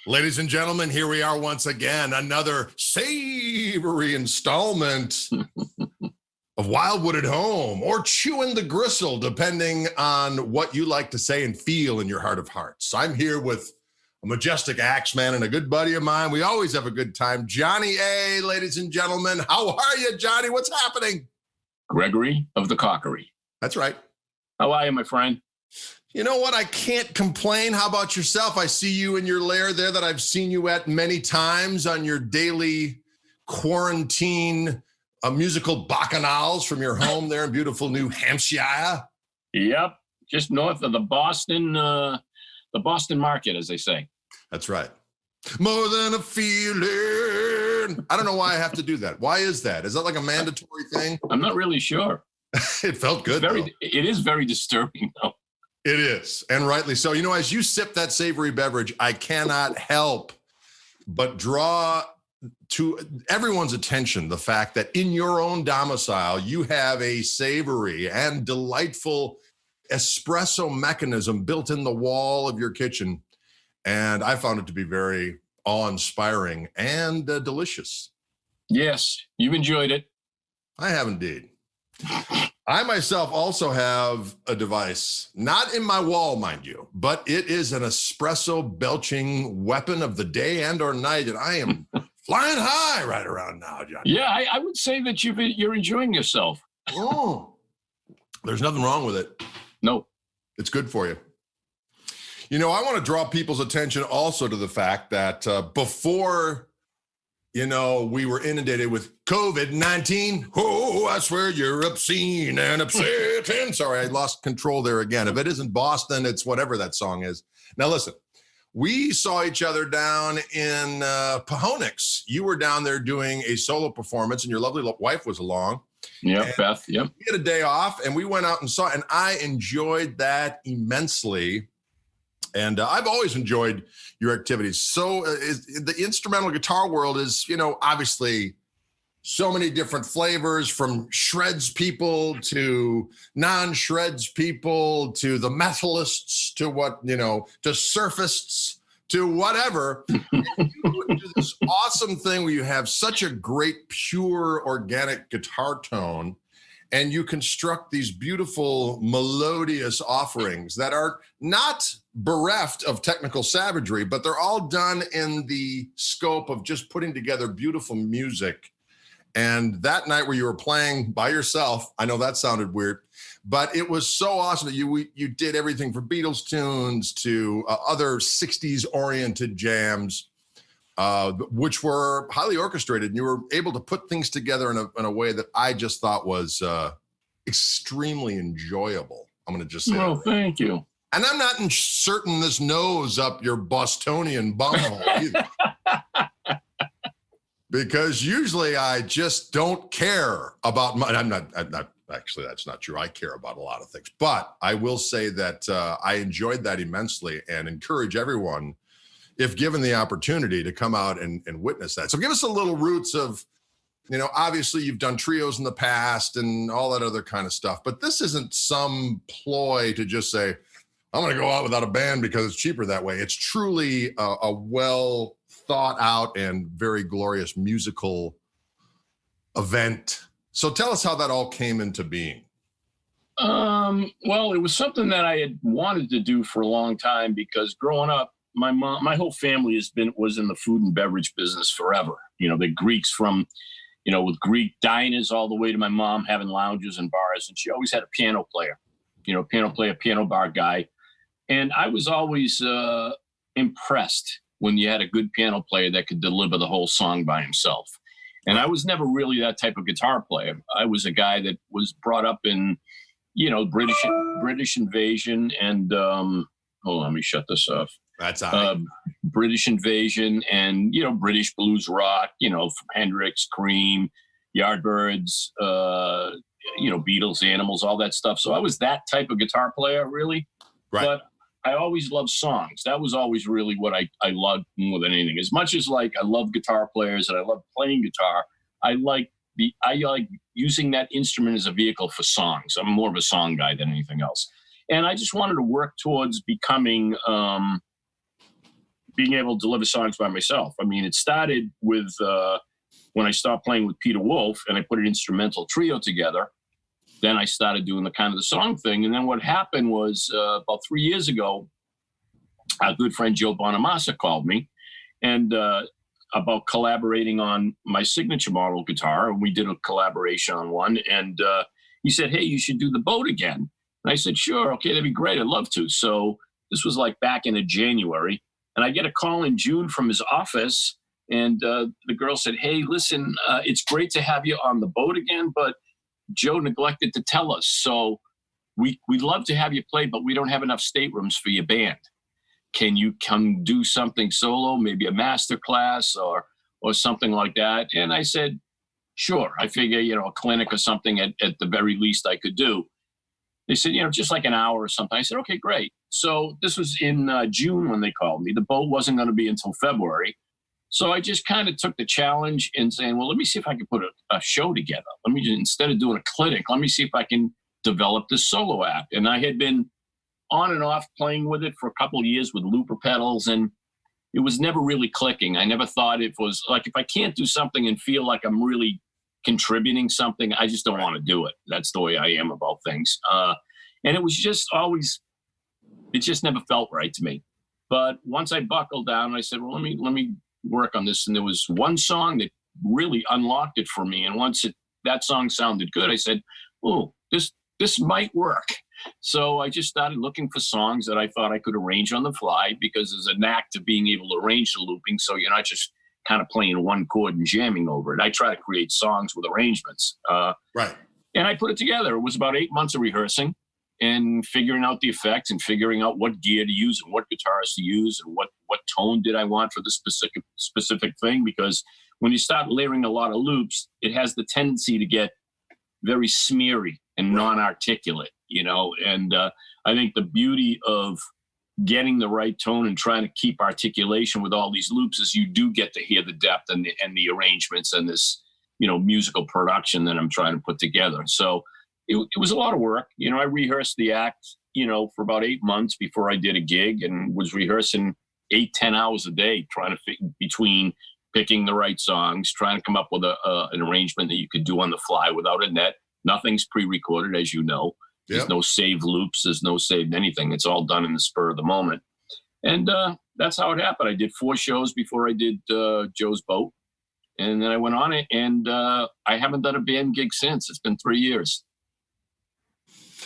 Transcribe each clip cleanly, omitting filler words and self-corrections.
Ladies and gentlemen, here we are once again, another savory installment of Wildwood at Home, or chewing the gristle, depending on what you like to say and feel in your heart of hearts. I'm here with a majestic axeman and a good buddy of mine. We always have a good time. Johnny A., ladies and gentlemen. How are you, Johnny? What's happening? Gregory of the Cockery. That's right. How are you, my friend? You know what? I can't complain. How about yourself? I see you in your lair there that I've seen you at many times on your daily quarantine musical bacchanals from your home there in beautiful New Hampshire. Yep, just north of the Boston market, as they say. That's right. More than a feeling. I don't know why I have to do that. Why is that? Is that like a mandatory thing? I'm not really sure. It felt good, It is very disturbing, though. It is, and rightly so. You know, as you sip that savory beverage, I cannot help but draw to everyone's attention the fact that in your own domicile, you have a savory and delightful espresso mechanism built in the wall of your kitchen. And I found it to be very awe-inspiring and delicious. Yes, you've enjoyed it. I have indeed. I myself also have a device, not in my wall, mind you, but it is an espresso belching weapon of the day and or night, and I am flying high right around now, John. Yeah, I would say that you're enjoying yourself. Oh, there's nothing wrong with it. No. It's good for you. You know, I want to draw people's attention also to the fact that before, you know, we were inundated with COVID-19. Oh, I swear you're obscene and upsetting. Sorry, I lost control there again. If it isn't Boston, it's whatever that song is. Now, listen, we saw each other down in Pahonix. You were down there doing a solo performance, and your lovely wife was along. Yeah, Beth, yep. We had a day off, and we went out and saw, and I enjoyed that immensely. And I've always enjoyed your activities. So the instrumental guitar world is, you know, obviously so many different flavors, from shreds people to non-shreds people to the metalists to what, you know, to surfists to whatever. And you do this awesome thing where you have such a great, pure, organic guitar tone, and you construct these beautiful, melodious offerings that are not bereft of technical savagery, but they're all done in the scope of just putting together beautiful music. And that night where you were playing by yourself, I know that sounded weird, but it was so awesome that you did everything from Beatles tunes to other 60s-oriented jams, which were highly orchestrated, and you were able to put things together in a way that I just thought was extremely enjoyable. I'm going to just say well, thank you. And I'm not inserting this nose up your Bostonian bumhole either. Because usually I just don't care about I'm not actually, that's not true. I care about a lot of things. But I will say that I enjoyed that immensely and encourage everyone, if given the opportunity, to come out and witness that. So give us a little roots of, you know, obviously you've done trios in the past and all that other kind of stuff, but this isn't some ploy to just say, I'm going to go out without a band because it's cheaper that way. It's truly a well thought out and very glorious musical event. So tell us how that all came into being. Well, it was something that I had wanted to do for a long time, because growing up, my whole family was in the food and beverage business forever. You know, the Greeks from, you know, with Greek diners all the way to my mom having lounges and bars. And she always had a piano player, you know, piano bar guy. And I was always impressed when you had a good piano player that could deliver the whole song by himself. And I was never really that type of guitar player. I was a guy that was brought up in, you know, British invasion and, hold on, let me shut this off. That's all right. British invasion and, you know, British blues rock, you know, from Hendrix, Cream, Yardbirds, you know, Beatles, Animals, all that stuff. So I was that type of guitar player, really. Right. But I always loved songs. That was always really what I loved more than anything. As much as like I love guitar players and I love playing guitar, I like using that instrument as a vehicle for songs. I'm more of a song guy than anything else. And I just wanted to work towards becoming being able to deliver songs by myself. I mean, it started with when I stopped playing with Peter Wolf and I put an instrumental trio together. Then I started doing the kind of the song thing. And then what happened was about 3 years ago, our good friend Joe Bonamassa called me and about collaborating on my signature model guitar. And we did a collaboration on one. And he said, hey, you should do the boat again. And I said, sure, okay, that'd be great. I'd love to. So this was like back in January. And I get a call in June from his office. And the girl said, hey, listen, it's great to have you on the boat again, but Joe neglected to tell us. So we'd love to have you play, but we don't have enough staterooms for your band. Can you come do something solo, maybe a master class or something like that? And I said, sure. I figure, a clinic or something at the very least I could do. They said, just like an hour or something. I said, okay, great. So this was in June when they called me. The boat wasn't going to be until February. So I just kind of took the challenge and saying, well, let me see if I can put a show together. Let me just, instead of doing a clinic, let me see if I can develop this solo act. And I had been on and off playing with it for a couple of years with looper pedals, and it was never really clicking. I never thought it was like, if I can't do something and feel like I'm really contributing something, I just don't want to do it. That's the way I am about things. And it was just always, it just never felt right to me. But once I buckled down, I said, well, let me work on this. And there was one song that really unlocked it for me. And once that song sounded good, I said, oh, this might work. So I just started looking for songs that I thought I could arrange on the fly, because there's a knack to being able to arrange the looping. So you're not just kind of playing one chord and jamming over it. I try to create songs with arrangements. Right. And I put it together. It was about 8 months of rehearsing and figuring out the effects and figuring out what gear to use and what guitars to use and what tone did I want for the specific thing. Because when you start layering a lot of loops, it has the tendency to get very smeary and non-articulate, and I think the beauty of getting the right tone and trying to keep articulation with all these loops is you do get to hear the depth and the arrangements and this, musical production that I'm trying to put together. So it was a lot of work. I rehearsed the act, for about 8 months before I did a gig, and was rehearsing 8-10 hours a day, trying to fit between picking the right songs, trying to come up with an arrangement that you could do on the fly without a net. Nothing's pre-recorded, as you know. There's no saved loops. There's no saved anything. It's all done in the spur of the moment. And that's how it happened. I did 4 shows before I did Joe's Boat. And then I went on it, and I haven't done a band gig since. It's been 3 years.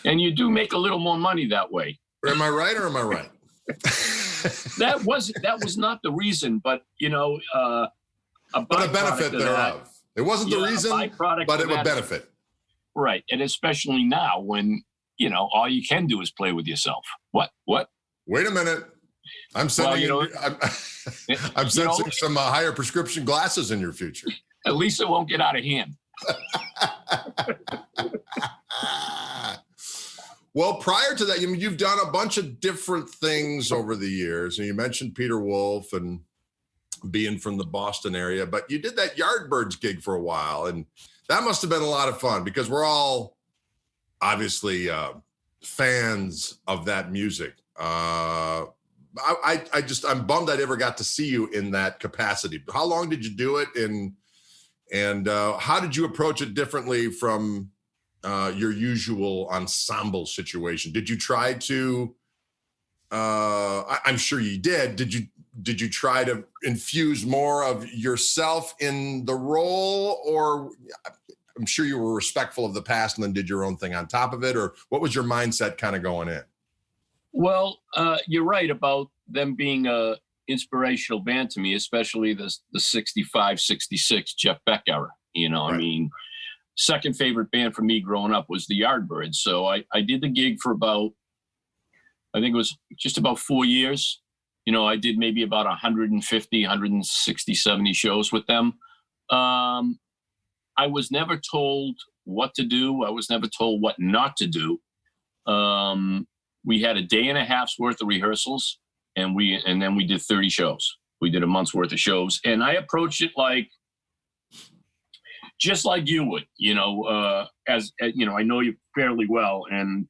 And you do make a little more money that way. Am I right or am I right? That was not the reason, but, a benefit thereof. It wasn't the reason, but it would benefit. Right. And especially now when, all you can do is play with yourself. What? Wait a minute. I'm sending I'm sensing some higher prescription glasses in your future. At least it won't get out of hand. Well, prior to that, you've done a bunch of different things over the years. And you mentioned Peter Wolf and being from the Boston area, but you did that Yardbirds gig for a while. And that must have been a lot of fun, because we're all obviously fans of that music. I'm bummed I never got to see you in that capacity. How long did you do it? And how did you approach it differently from your usual ensemble situation? Did you try to, I'm sure you did. Did you try to infuse more of yourself in the role, or I'm sure you were respectful of the past and then did your own thing on top of it? Or what was your mindset kind of going in? Well, you're right about them being a inspirational band to me, especially the 65, 66 Jeff Beck era. Right. I mean, second favorite band for me growing up was the Yardbirds. So I did the gig for about, I think it was just about 4 years. I did maybe about 150, 160, 70 shows with them. I was never told what to do. I was never told what not to do. We had a day and a half's worth of rehearsals, and then we did 30 shows. We did a month's worth of shows, and I approached it just like you would, as I know you fairly well, and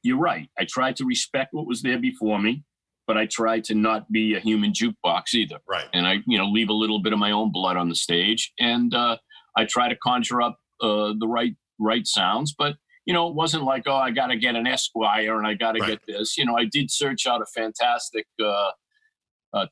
you're right. I tried to respect what was there before me. but I try to not be a human jukebox either. Right. And I, leave a little bit of my own blood on the stage, and I try to conjure up the right sounds. But it wasn't like, oh, I got to get an Esquire and I got to get this. I did search out a fantastic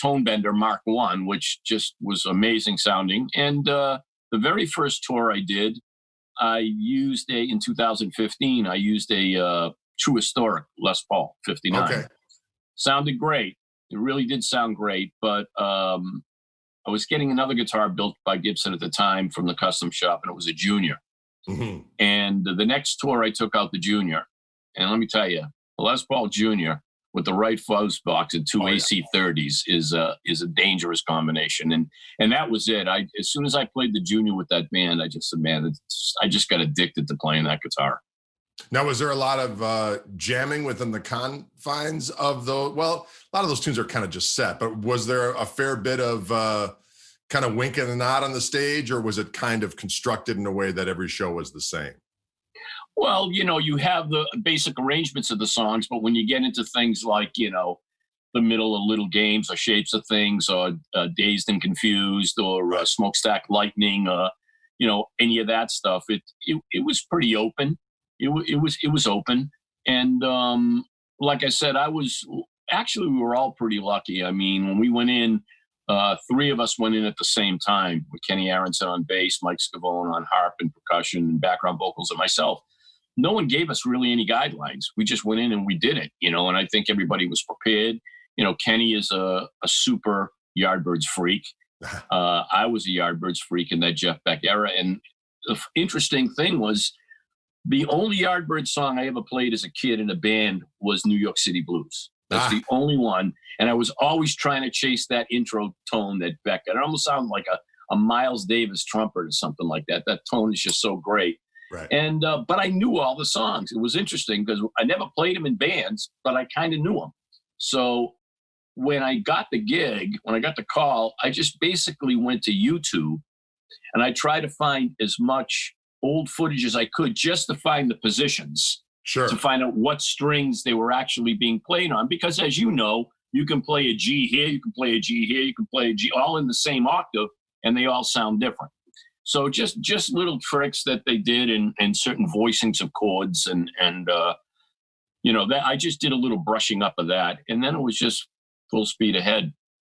tone bender Mark I, which just was amazing sounding. And the very first tour I did, in 2015, I used a True Historic Les Paul 59. Okay. Sounded great. It really did sound great. But I was getting another guitar built by Gibson at the time from the custom shop, and it was a Junior. Mm-hmm. And the next tour, I took out the Junior. And let me tell you, the Les Paul Junior with the right fuzz box and two AC30s is a dangerous combination. And that was it. As soon as I played the Junior with that band, I just said, man, I just got addicted to playing that guitar. Now, was there a lot of jamming within the confines of a lot of those tunes are kind of just set, but was there a fair bit of kind of winking and nod on the stage, or was it kind of constructed in a way that every show was the same? Well, you have the basic arrangements of the songs, but when you get into things like, the middle of Little Games or Shapes of Things or Dazed and Confused or Smokestack Lightning, any of that stuff, it was pretty open. It was open. And like I said, we were all pretty lucky. I mean, when we went in, three of us went in at the same time, with Kenny Aronson on bass, Mike Scavone on harp and percussion and background vocals, and myself. No one gave us really any guidelines. We just went in and we did it, and I think everybody was prepared. Kenny is a super Yardbirds freak. I was a Yardbirds freak in that Jeff Beck era. And the interesting thing was, the only Yardbirds song I ever played as a kid in a band was New York City Blues. That's the only one. And I was always trying to chase that intro tone that Beck, it almost sounded like a Miles Davis trumpet or something like that. That tone is just so great. Right. And but I knew all the songs. It was interesting because I never played them in bands, but I kind of knew them. So when I got the gig, when I got the call, I just basically went to YouTube and I tried to find as much old footage as I could just to find the positions, to find out what strings they were actually being played on. Because as you know, you can play a G here, you can play a G here, you can play a G, all in the same octave, and they all sound different. So just little tricks that they did and certain voicings of chords and that I just did a little brushing up of that, and then it was just full speed ahead.